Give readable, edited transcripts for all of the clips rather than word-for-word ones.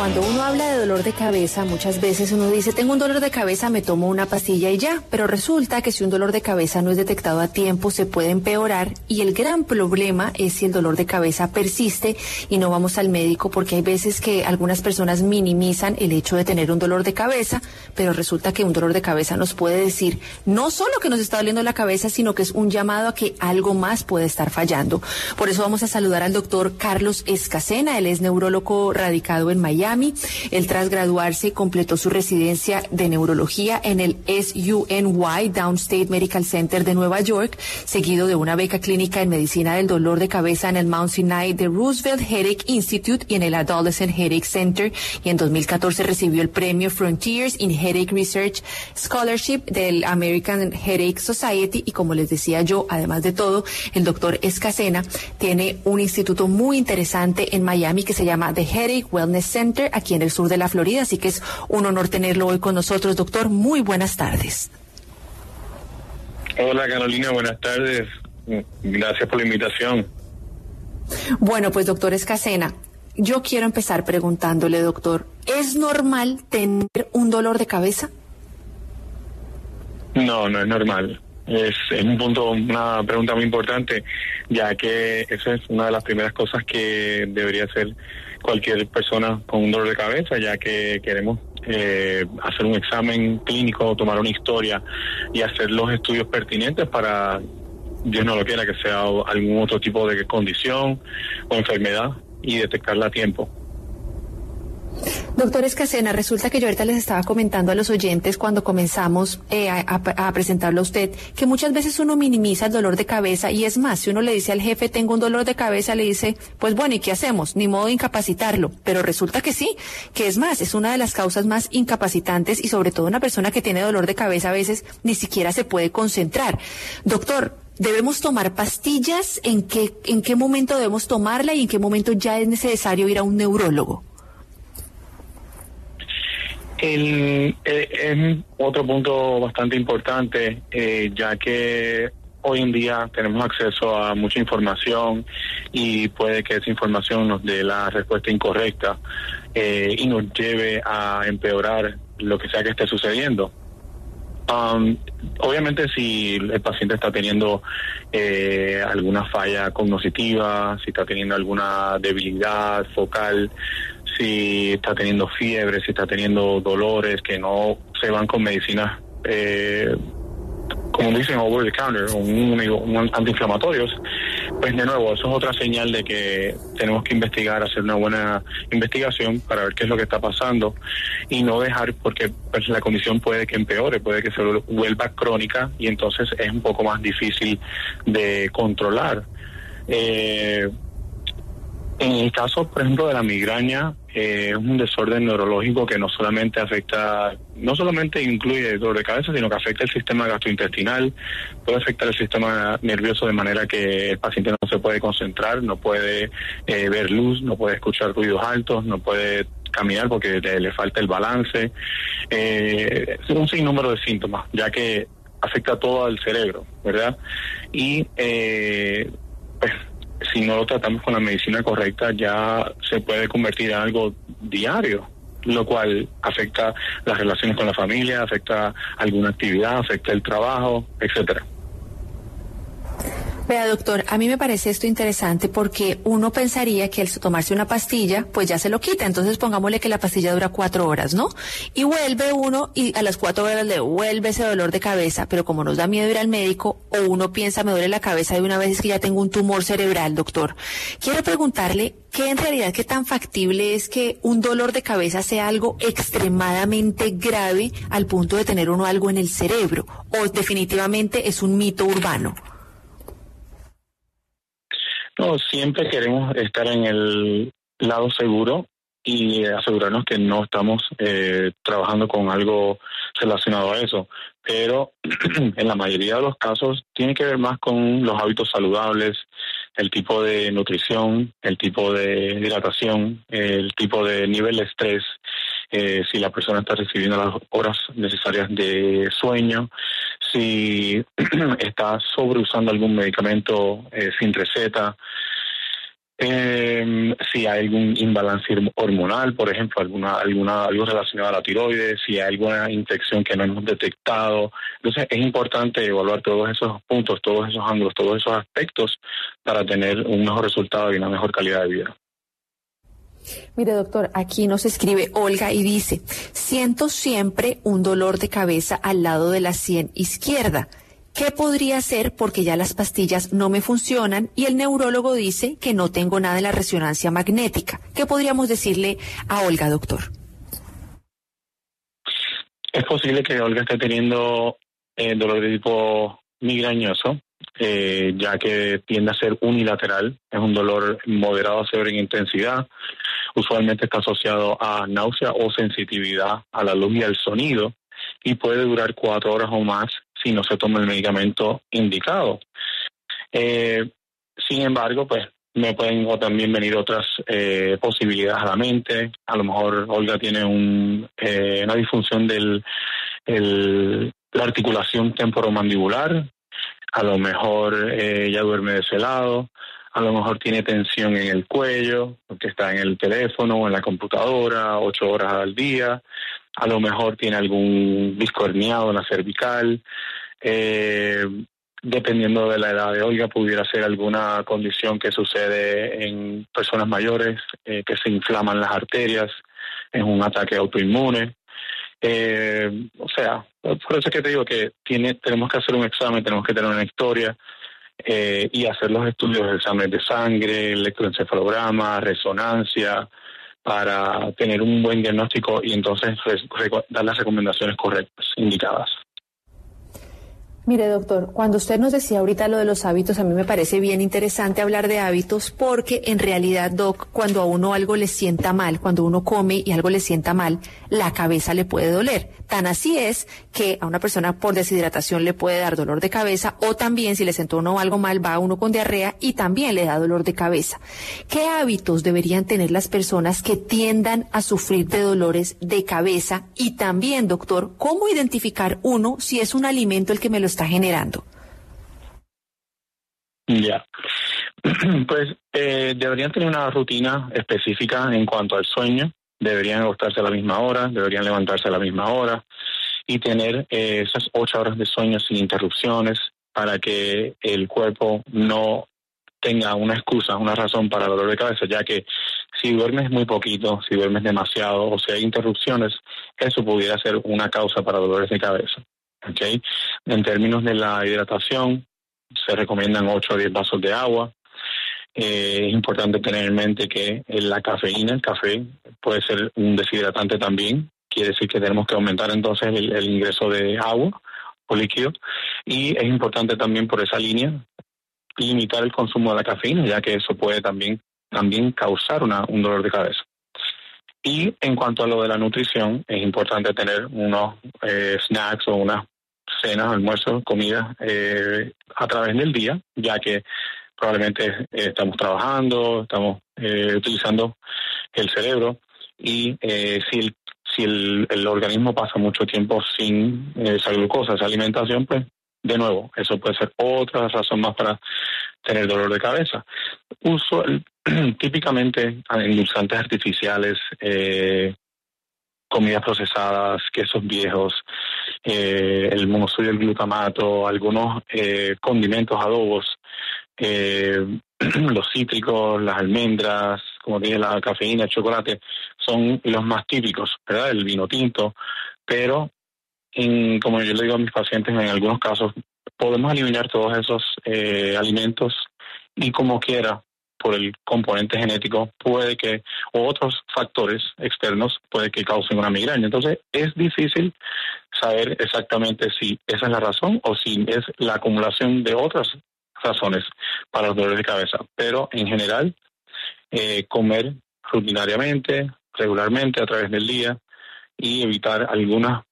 Cuando uno habla de dolor de cabeza, muchas veces uno dice, tengo un dolor de cabeza, me tomo una pastilla y ya. Pero resulta que si un dolor de cabeza no es detectado a tiempo, se puede empeorar. Y el gran problema es si el dolor de cabeza persiste y no vamos al médico, porque hay veces que algunas personas minimizan el hecho de tener un dolor de cabeza, pero resulta que un dolor de cabeza nos puede decir no solo que nos está doliendo la cabeza, sino que es un llamado a que algo más puede estar fallando. Por eso vamos a saludar al doctor Carlos Escacena. Él es neurólogo radicado en Miami. Él, tras graduarse, completó su residencia de neurología en el SUNY Downstate Medical Center de Nueva York, seguido de una beca clínica en medicina del dolor de cabeza en el Mount Sinai de Roosevelt Headache Institute y en el Adolescent Headache Center, y en 2014 recibió el premio Frontiers in Headache Research Scholarship del American Headache Society. Y como les decía yo, además de todo, el doctor Escacena tiene un instituto muy interesante en Miami que se llama The Headache Wellness Center, aquí en el sur de la Florida, así que es un honor tenerlo hoy con nosotros. Doctor, muy buenas tardes. Hola Carolina, buenas tardes. Gracias por la invitación. Bueno, pues doctor Escacena, yo quiero empezar preguntándole, doctor, ¿es normal tener un dolor de cabeza? No, no es normal. Es una pregunta muy importante, ya que esa es una de las primeras cosas que debería hacer cualquier persona con un dolor de cabeza, ya que queremos hacer un examen clínico, tomar una historia y hacer los estudios pertinentes para, Dios no lo quiera, que sea algún otro tipo de condición o enfermedad y detectarla a tiempo. Doctor Escacena, resulta que yo ahorita les estaba comentando a los oyentes cuando comenzamos a presentarlo a usted, que muchas veces uno minimiza el dolor de cabeza, y es más, si uno le dice al jefe, tengo un dolor de cabeza, le dice, pues bueno, ¿y qué hacemos? Ni modo de incapacitarlo. Pero resulta que sí, que es más, es una de las causas más incapacitantes, y sobre todo una persona que tiene dolor de cabeza a veces ni siquiera se puede concentrar. Doctor, ¿debemos tomar pastillas? ¿En qué momento debemos tomarla y en qué momento ya es necesario ir a un neurólogo? Es otro punto bastante importante, ya que hoy en día tenemos acceso a mucha información y puede que esa información nos dé la respuesta incorrecta y nos lleve a empeorar lo que sea que esté sucediendo. Obviamente, si el paciente está teniendo alguna falla cognitiva, si está teniendo alguna debilidad focal, si está teniendo fiebre, si está teniendo dolores que no se van con medicinas, como dicen, over the counter, un antiinflamatorios, pues de nuevo, eso es otra señal de que tenemos que investigar, hacer una buena investigación para ver qué es lo que está pasando y no dejar, porque pues, la condición puede que empeore, puede que se vuelva crónica y entonces es un poco más difícil de controlar. En el caso, por ejemplo, de la migraña, es un desorden neurológico que no solamente incluye el dolor de cabeza, sino que afecta el sistema gastrointestinal, puede afectar el sistema nervioso de manera que el paciente no se puede concentrar, no puede ver luz, no puede escuchar ruidos altos, no puede caminar porque le falta el balance. Es un sinnúmero de síntomas, ya que afecta todo al cerebro, ¿verdad? Y pues, si no lo tratamos con la medicina correcta, ya se puede convertir en algo diario, lo cual afecta las relaciones con la familia, afecta alguna actividad, afecta el trabajo, etcétera. Vea, doctor, a mí me parece esto interesante porque uno pensaría que al tomarse una pastilla, pues ya se lo quita. Entonces pongámosle que la pastilla dura 4 horas, ¿no? Y vuelve uno y a las 4 horas le vuelve ese dolor de cabeza, pero como nos da miedo ir al médico, o uno piensa, me duele la cabeza de una vez, es que ya tengo un tumor cerebral, doctor. Quiero preguntarle, ¿qué en realidad, qué tan factible es que un dolor de cabeza sea algo extremadamente grave al punto de tener uno algo en el cerebro? ¿O definitivamente es un mito urbano? No, siempre queremos estar en el lado seguro y asegurarnos que no estamos trabajando con algo relacionado a eso. Pero en la mayoría de los casos tiene que ver más con los hábitos saludables, el tipo de nutrición, el tipo de hidratación, el tipo de nivel de estrés, si la persona está recibiendo las horas necesarias de sueño, si está sobreusando algún medicamento sin receta. si hay algún imbalance hormonal, por ejemplo, algo relacionado a la tiroides, si hay alguna infección que no hemos detectado. Entonces es importante evaluar todos esos puntos, todos esos ángulos, todos esos aspectos para tener un mejor resultado y una mejor calidad de vida. Mire, doctor, aquí nos escribe Olga y dice, siento siempre un dolor de cabeza al lado de la sien izquierda. ¿Qué podría hacer? Porque ya las pastillas no me funcionan y el neurólogo dice que no tengo nada en la resonancia magnética. ¿Qué podríamos decirle a Olga, doctor? Es posible que Olga esté teniendo dolor de tipo migrañoso, ya que tiende a ser unilateral. Es un dolor moderado a severo en intensidad. Usualmente está asociado a náusea o sensitividad a la luz y al sonido y puede durar 4 horas o más si no se toma el medicamento indicado. Sin embargo, pues me pueden también venir otras posibilidades a la mente. A lo mejor Olga tiene una disfunción de la articulación temporomandibular. A lo mejor ella duerme de ese lado. A lo mejor tiene tensión en el cuello, porque está en el teléfono o en la computadora 8 horas al día. A lo mejor tiene algún disco herniado en la cervical. Dependiendo de la edad de Olga, pudiera ser alguna condición que sucede en personas mayores, que se inflaman las arterias, es un ataque autoinmune. O sea, por eso es que te digo que tenemos que hacer un examen, tenemos que tener una historia y hacer los estudios de exámenes de sangre, electroencefalograma, resonancia, para tener un buen diagnóstico y entonces dar las recomendaciones correctas, indicadas. Mire, doctor, cuando usted nos decía ahorita lo de los hábitos, a mí me parece bien interesante hablar de hábitos porque en realidad, doc, cuando a uno algo le sienta mal, cuando uno come y algo le sienta mal, la cabeza le puede doler. Tan así es que a una persona por deshidratación le puede dar dolor de cabeza o también si le sentó uno algo mal va uno con diarrea y también le da dolor de cabeza. ¿Qué hábitos deberían tener las personas que tiendan a sufrir de dolores de cabeza? Y también, doctor, ¿cómo identificar uno si es un alimento el que me lo está generando? Ya. Pues deberían tener una rutina específica en cuanto al sueño. Deberían acostarse a la misma hora, deberían levantarse a la misma hora y tener esas 8 horas de sueño sin interrupciones para que el cuerpo no tenga una excusa, una razón para el dolor de cabeza, ya que si duermes muy poquito, si duermes demasiado o si hay interrupciones, eso pudiera ser una causa para dolores de cabeza. ¿Okay? En términos de la hidratación, se recomiendan 8 a 10 vasos de agua. Es importante tener en mente que la cafeína, el café, puede ser un deshidratante también. Quiere decir que tenemos que aumentar entonces el ingreso de agua o líquido. Y es importante también por esa línea limitar el consumo de la cafeína, ya que eso puede también causar un dolor de cabeza. Y en cuanto a lo de la nutrición, es importante tener unos snacks o unas cenas, almuerzos, comidas a través del día, ya que probablemente estamos trabajando, estamos utilizando el cerebro y si el organismo pasa mucho tiempo sin esa glucosa, esa alimentación, pues de nuevo, eso puede ser otra razón más para tener dolor de cabeza. Típicamente endulzantes artificiales, comidas procesadas, quesos viejos, el monosodio y el glutamato, algunos condimentos, adobos, los cítricos, las almendras, como dije, la cafeína, el chocolate, son los más típicos, ¿verdad? El vino tinto, pero como yo le digo a mis pacientes, en algunos casos podemos eliminar todos esos alimentos y como quiera, por el componente genético, puede que, o otros factores externos, puede que causen una migraña. Entonces, es difícil saber exactamente si esa es la razón o si es la acumulación de otras razones para los dolores de cabeza. Pero, en general, comer rutinariamente, regularmente, a través del día, y evitar algunos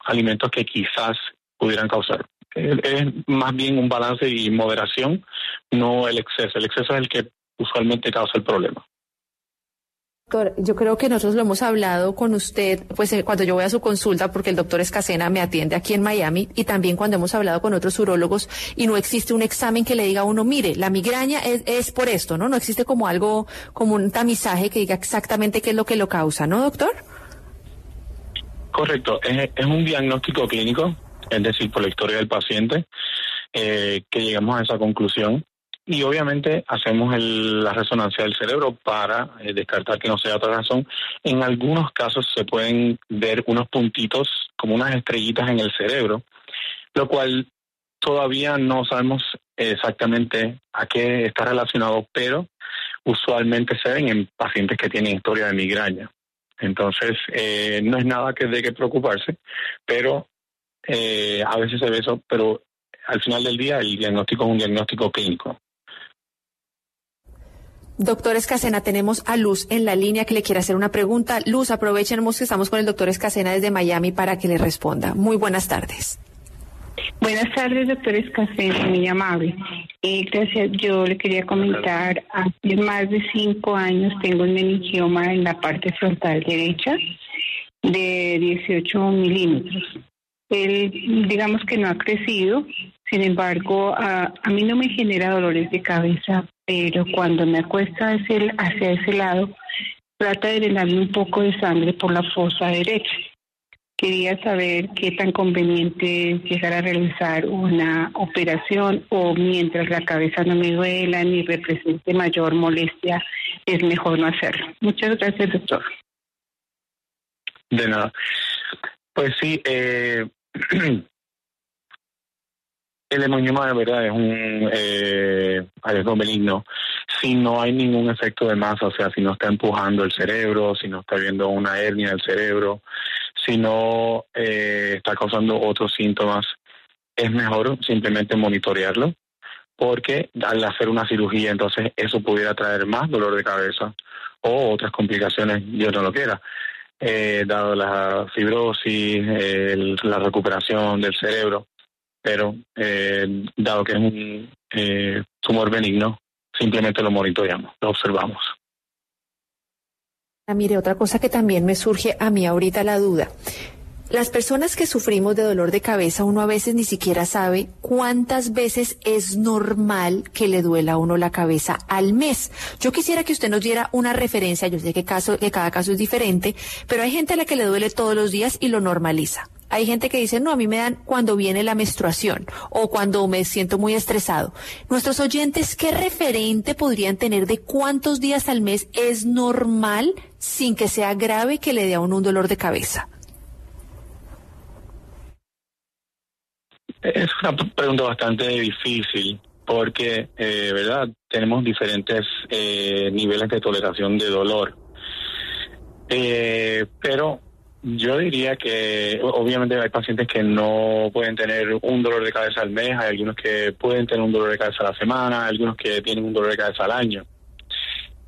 alimentos que quizás pudieran causar. Es más bien un balance y moderación, no el exceso. El exceso es el que usualmente causa el problema. Doctor, yo creo que nosotros lo hemos hablado con usted, pues cuando yo voy a su consulta, porque el doctor Escacena me atiende aquí en Miami, y también cuando hemos hablado con otros urólogos, y no existe un examen que le diga a uno, mire, la migraña es por esto, ¿no? No existe como algo, como un tamizaje que diga exactamente qué es lo que lo causa, ¿no, doctor? Correcto, es un diagnóstico clínico, es decir, por la historia del paciente, que llegamos a esa conclusión. Y obviamente hacemos la resonancia del cerebro para descartar que no sea otra razón. En algunos casos se pueden ver unos puntitos como unas estrellitas en el cerebro, lo cual todavía no sabemos exactamente a qué está relacionado, pero usualmente se ven en pacientes que tienen historia de migraña. Entonces, no es nada de qué preocuparse, pero a veces se ve eso, pero al final del día el diagnóstico es un diagnóstico clínico. Doctor Escacena, tenemos a Luz en la línea que le quiere hacer una pregunta. Luz, aprovechemos que estamos con el doctor Escacena desde Miami para que le responda. Muy buenas tardes. Buenas tardes, doctor Escacena, muy amable. Gracias, yo le quería comentar, hace más de 5 años tengo un meningioma en la parte frontal derecha de 18 milímetros. Él, digamos que no ha crecido, sin embargo, a mí no me genera dolores de cabeza, pero cuando me acuesto hacia ese lado, trata de drenarme un poco de sangre por la fosa derecha. Quería saber qué tan conveniente es llegar a realizar una operación o mientras la cabeza no me duela ni represente mayor molestia, es mejor no hacerlo. Muchas gracias, doctor. De nada. Pues sí, el hemangioma de verdad es un algo benigno si no hay ningún efecto de masa, o sea, si no está empujando el cerebro, si no está habiendo una hernia del cerebro, si no está causando otros síntomas, es mejor simplemente monitorearlo, porque al hacer una cirugía entonces eso pudiera traer más dolor de cabeza o otras complicaciones, Dios no lo quiera. Dado la fibrosis, la recuperación del cerebro, pero dado que es un tumor benigno, simplemente lo monitoreamos, lo observamos. Mire, otra cosa que también me surge a mí ahorita la duda. Las personas que sufrimos de dolor de cabeza, uno a veces ni siquiera sabe cuántas veces es normal que le duela a uno la cabeza al mes. Yo quisiera que usted nos diera una referencia, yo sé que cada caso es diferente, pero hay gente a la que le duele todos los días y lo normaliza. Hay gente que dice, no, a mí me dan cuando viene la menstruación o cuando me siento muy estresado. Nuestros oyentes, ¿qué referente podrían tener de cuántos días al mes es normal sin que sea grave que le dé a uno un dolor de cabeza? Es una pregunta bastante difícil porque, ¿verdad? Tenemos diferentes niveles de toleración de dolor. Pero yo diría que obviamente hay pacientes que no pueden tener un dolor de cabeza al mes, hay algunos que pueden tener un dolor de cabeza a la semana, hay algunos que tienen un dolor de cabeza al año.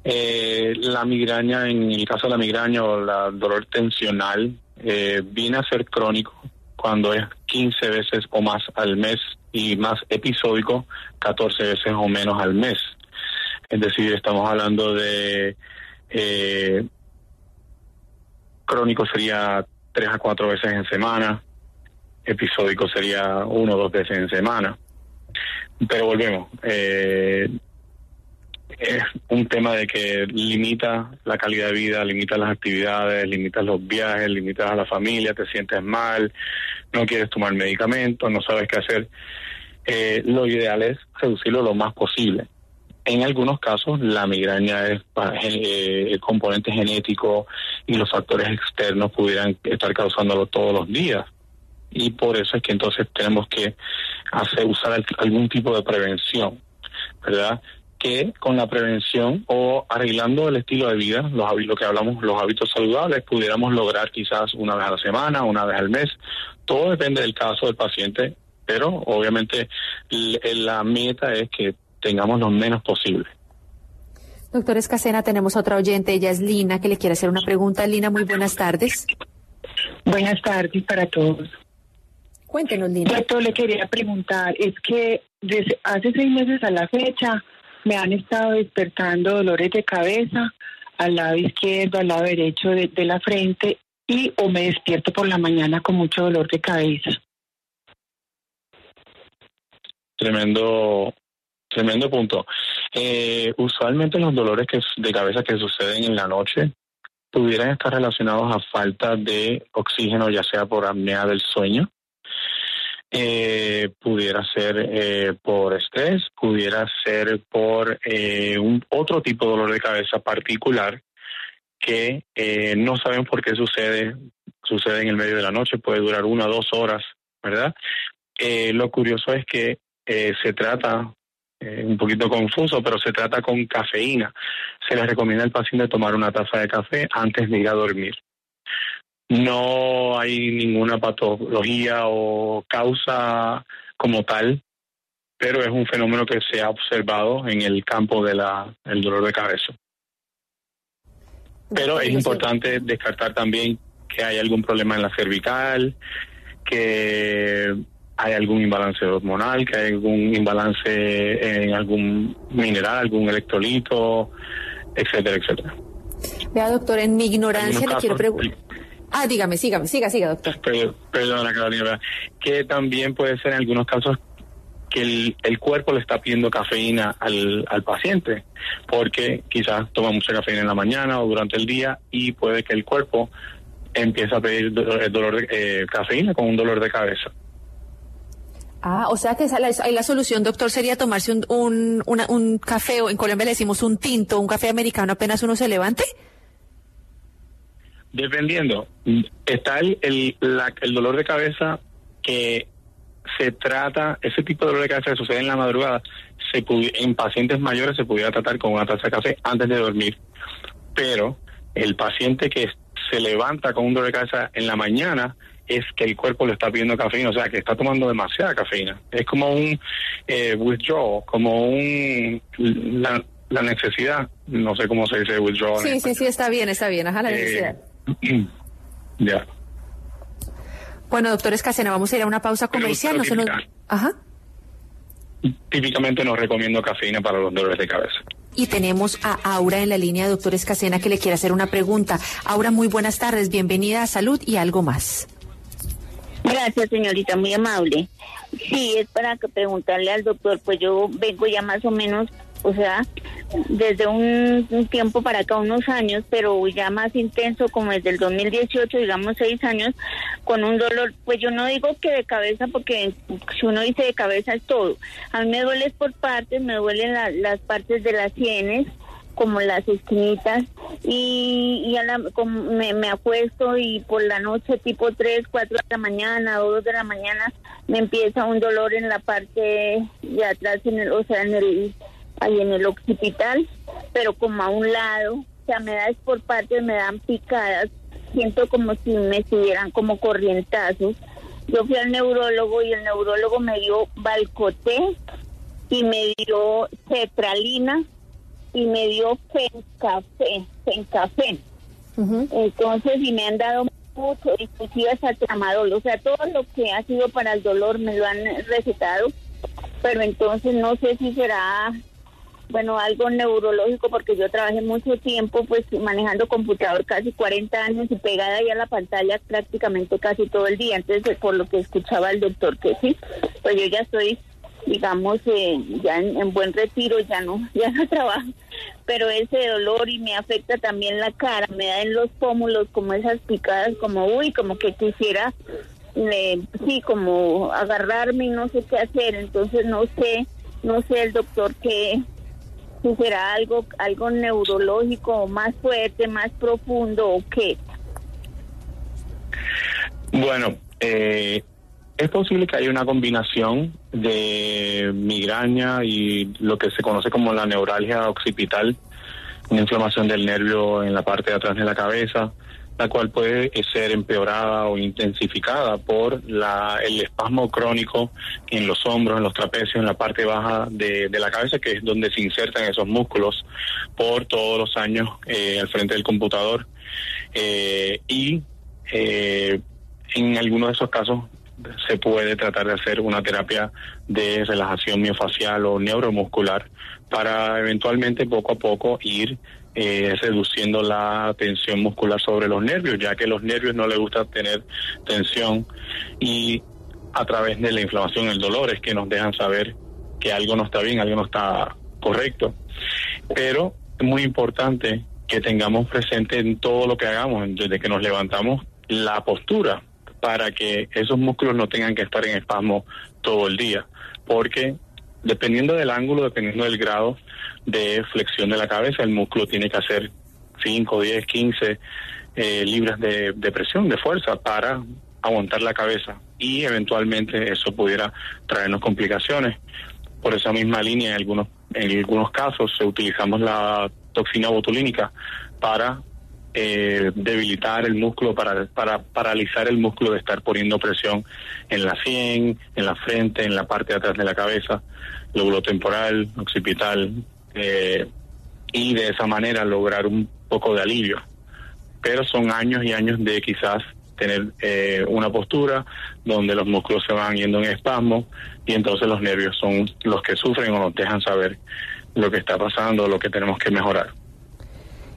La migraña, en el caso de la migraña o el dolor tensional, viene a ser crónico cuando es 15 veces o más al mes y más episódico 14 veces o menos al mes. Es decir, estamos hablando de crónico sería 3 a 4 veces en semana, episódico sería 1 o 2 veces en semana. Pero volvemos, es un tema de que limita la calidad de vida, limita las actividades, limita los viajes, limita a la familia, te sientes mal, no quieres tomar medicamentos, no sabes qué hacer. Lo ideal es reducirlo lo más posible. En algunos casos la migraña es el componente genético y los factores externos pudieran estar causándolo todos los días. Y por eso es que entonces tenemos que usar algún tipo de prevención, ¿verdad? Que con la prevención o arreglando el estilo de vida, lo que hablamos, los hábitos saludables, pudiéramos lograr quizás una vez a la semana, una vez al mes. Todo depende del caso del paciente, pero obviamente la meta es que tengamos lo menos posible. Doctor Escacena, tenemos otra oyente, ella es Lina, que le quiere hacer una pregunta. Lina, muy buenas tardes. Buenas tardes para todos. Cuéntenos, Lina. Doctor, le quería preguntar, es que desde hace 6 meses a la fecha me han estado despertando dolores de cabeza al lado izquierdo, al lado derecho de la frente, y o me despierto por la mañana con mucho dolor de cabeza. Tremendo punto. Usualmente los dolores de cabeza que suceden en la noche pudieran estar relacionados a falta de oxígeno, ya sea por apnea del sueño, pudiera ser por estrés, pudiera ser por otro tipo de dolor de cabeza particular que no saben por qué sucede en el medio de la noche, puede durar 1 o 2 horas, ¿verdad? Lo curioso es que se trata, un poquito confuso, pero se trata con cafeína. Se les recomienda al paciente tomar una taza de café antes de ir a dormir. No hay ninguna patología o causa como tal, pero es un fenómeno que se ha observado en el campo del dolor de cabeza. Pero es importante descartar también que hay algún problema en la cervical, que hay algún imbalance hormonal, que hay algún imbalance en algún mineral, algún electrolito, etcétera, etcétera. Vea, doctor, en mi ignorancia le quiero preguntar. Dígame, siga, doctor. Perdona, Carolina, que también puede ser en algunos casos que el cuerpo le está pidiendo cafeína al paciente, porque quizás toma mucha cafeína en la mañana o durante el día y puede que el cuerpo empiece a pedir cafeína con un dolor de cabeza. O sea que la solución, doctor, sería tomarse un café, o en Colombia le decimos un tinto, un café americano apenas uno se levante. Dependiendo, está el dolor de cabeza que se trata, ese tipo de dolor de cabeza que sucede en la madrugada, en pacientes mayores se pudiera tratar con una taza de café antes de dormir, pero el paciente que se levanta con un dolor de cabeza en la mañana es que el cuerpo le está pidiendo cafeína, o sea, que está tomando demasiada cafeína. Es como un withdrawal, como la necesidad, no sé cómo se dice withdrawal. Sí, está bien, la necesidad. Ya. Bueno, doctor Escacena, vamos a ir a una pausa comercial. Típicamente no recomiendo cafeína para los dolores de cabeza. Y tenemos a Aura en la línea, doctor Escacena, que le quiere hacer una pregunta. Aura, muy buenas tardes, bienvenida a Salud y Algo Más. Gracias, señorita, muy amable. Sí, es para preguntarle al doctor, pues yo vengo ya más o menos, o sea, desde un tiempo para acá, unos años, pero ya más intenso, como desde el 2018, digamos 6 años, con un dolor, pues yo no digo que de cabeza, porque si uno dice de cabeza es todo. A mí me duele por partes, me duelen las partes de las sienes, como las esquinitas, y me acuesto y por la noche tipo 3, 4 de la mañana o 2 de la mañana me empieza un dolor en la parte de atrás, ahí en el occipital, pero como a un lado, o sea, me da por partes, me dan picadas, siento como si me estuvieran como corrientazos. Yo fui al neurólogo y el neurólogo me dio Valcoté y me dio cetralina y me dio Fencafé. Entonces, y me han dado mucho, inclusive hasta tramadol, o sea, todo lo que ha sido para el dolor me lo han recetado, pero entonces no sé si será, algo neurológico, porque yo trabajé mucho tiempo, pues, manejando computador, casi 40 años, y pegada ahí a la pantalla prácticamente casi todo el día. Entonces, por lo que escuchaba el doctor, que sí, pues yo ya estoy, digamos, ya en buen retiro, ya no trabajo, pero ese dolor, y me afecta también la cara, me da en los pómulos como esas picadas, como que quisiera, como agarrarme y no sé qué hacer. Entonces no sé el doctor si será algo neurológico más fuerte, más profundo, o qué. Bueno, es posible que haya una combinación de migraña y lo que se conoce como la neuralgia occipital, una inflamación del nervio en la parte de atrás de la cabeza, la cual puede ser empeorada o intensificada por el espasmo crónico en los hombros, en los trapecios, en la parte baja de la cabeza, que es donde se insertan esos músculos por todos los años al frente del computador. En algunos de esos casos se puede tratar de hacer una terapia de relajación miofacial o neuromuscular para eventualmente poco a poco ir reduciendo la tensión muscular sobre los nervios, ya que los nervios no les gusta tener tensión, y a través de la inflamación, el dolor, es que nos dejan saber que algo no está bien, algo no está correcto. Pero es muy importante que tengamos presente en todo lo que hagamos, desde que nos levantamos, la postura, para que esos músculos no tengan que estar en espasmo todo el día, porque dependiendo del ángulo, dependiendo del grado de flexión de la cabeza, el músculo tiene que hacer 5, 10, 15 libras de presión, de fuerza, para aguantar la cabeza, y eventualmente eso pudiera traernos complicaciones. Por esa misma línea, en algunos casos utilizamos la toxina botulínica para debilitar el músculo, para paralizar el músculo de estar poniendo presión en la sien, en la frente, en la parte de atrás de la cabeza, lóbulo temporal, occipital, y de esa manera lograr un poco de alivio. Pero son años y años de quizás tener una postura donde los músculos se van yendo en espasmo, y entonces los nervios son los que sufren o nos dejan saber lo que está pasando, lo que tenemos que mejorar.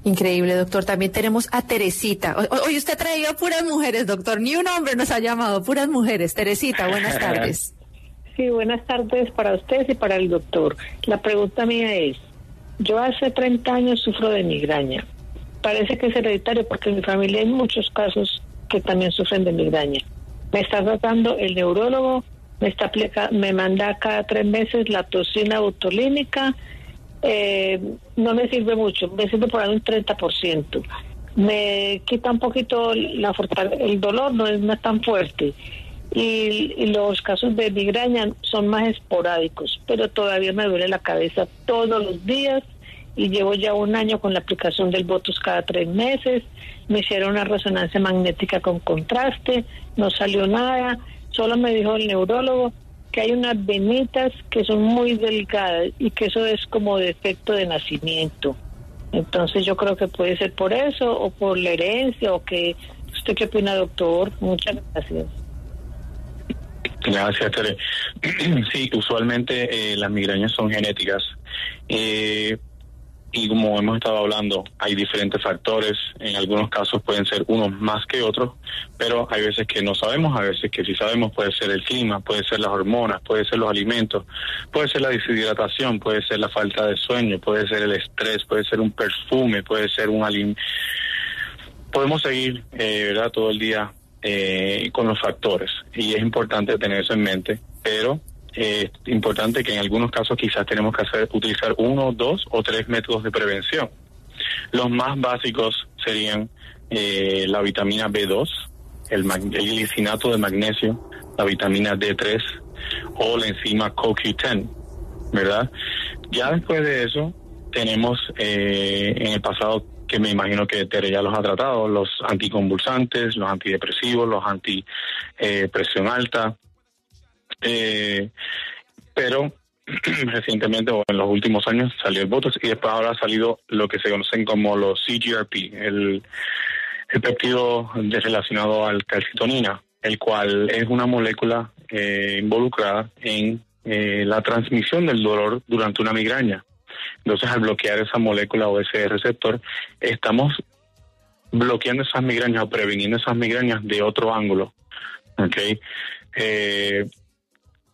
Increíble, doctor. También tenemos a Teresita. Hoy usted ha traído puras mujeres, doctor. Ni un hombre nos ha llamado, puras mujeres. Teresita, buenas tardes. Sí, buenas tardes para ustedes y para el doctor. La pregunta mía es, yo hace 30 años sufro de migraña. Parece que es hereditario porque en mi familia hay muchos casos que también sufren de migraña. Me está tratando el neurólogo, me manda cada 3 meses la toxina botulínica. No me sirve mucho, me sirve por ahí un 30%. Me quita un poquito el dolor, no es tan fuerte. Y los casos de migraña son más esporádicos, pero todavía me duele la cabeza todos los días, y llevo ya 1 año con la aplicación del Botox cada 3 meses. Me hicieron una resonancia magnética con contraste, no salió nada, solo me dijo el neurólogo que hay unas venitas que son muy delgadas y que eso es como defecto de nacimiento. Entonces yo creo que puede ser por eso o por la herencia, o que... ¿Usted qué opina, doctor? Muchas gracias. Gracias, Tere. Sí, usualmente las migrañas son genéticas. Y como hemos estado hablando, hay diferentes factores. En algunos casos pueden ser unos más que otros, pero hay veces que no sabemos, a veces que sí sabemos. Puede ser el clima, puede ser las hormonas, puede ser los alimentos, puede ser la deshidratación, puede ser la falta de sueño, puede ser el estrés, puede ser un perfume, puede ser un alimento. Podemos seguir, ¿verdad?, todo el día con los factores, y es importante tener eso en mente, pero es importante que en algunos casos quizás tenemos que utilizar 1, 2 o 3 métodos de prevención. Los más básicos serían la vitamina B2, el glicinato de magnesio, la vitamina D3 o la enzima CoQ10, ¿verdad? Ya después de eso tenemos en el pasado, que me imagino que Tere ya los ha tratado, los anticonvulsantes, los antidepresivos, los antipresión alta. Pero recientemente, o en los últimos años, salió el Botox, y después ahora ha salido lo que se conocen como los CGRP, el péptido relacionado al calcitonina, el cual es una molécula involucrada en la transmisión del dolor durante una migraña. Entonces, al bloquear esa molécula o ese receptor, estamos bloqueando esas migrañas o previniendo esas migrañas de otro ángulo. ¿Okay?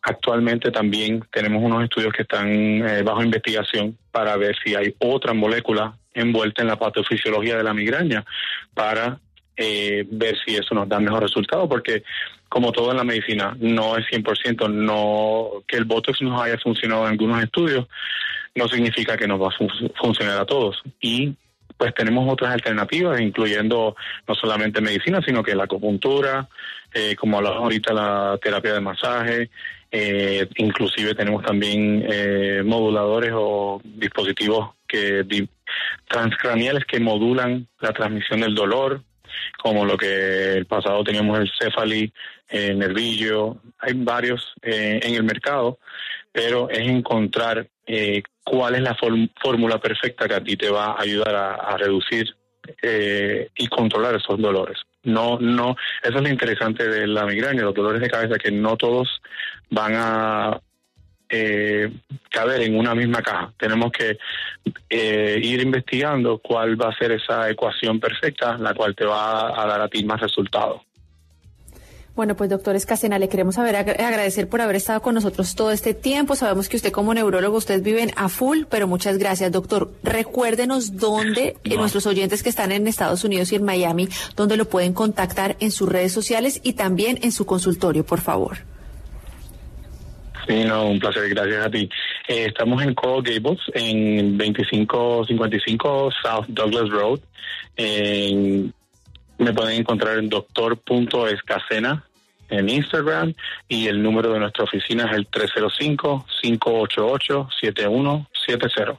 Actualmente también tenemos unos estudios que están bajo investigación para ver si hay otra molécula envuelta en la patofisiología de la migraña, para ver si eso nos da mejor resultado, porque como todo en la medicina, no es 100%, no que el Botox nos haya funcionado en algunos estudios, no significa que nos va a funcionar a todos. Y pues tenemos otras alternativas, incluyendo no solamente medicina, sino que la acupuntura, como hablamos ahorita, la terapia de masaje, inclusive tenemos también moduladores o dispositivos transcraniales que modulan la transmisión del dolor, como lo que el pasado teníamos el Cefali, Nervillo. Hay varios en el mercado, pero es encontrar cuál es la fórmula perfecta que a ti te va a ayudar a reducir y controlar esos dolores. No, eso es lo interesante de la migraña, los dolores de cabeza, que no todos van a caber en una misma caja. Tenemos que ir investigando cuál va a ser esa ecuación perfecta, la cual te va a dar a ti más resultados. Bueno, pues doctor Escacena, le queremos agradecer por haber estado con nosotros todo este tiempo. Sabemos que usted como neurólogo, ustedes viven a full, pero muchas gracias, doctor. Recuérdenos dónde nuestros oyentes que están en Estados Unidos y en Miami, dónde lo pueden contactar en sus redes sociales y también en su consultorio, por favor. Sí, no, un placer, gracias a ti. Estamos en Coral Gables, en 2555 South Douglas Road. Me pueden encontrar en doctor.escacena en Instagram y el número de nuestra oficina es el 305-588-7170.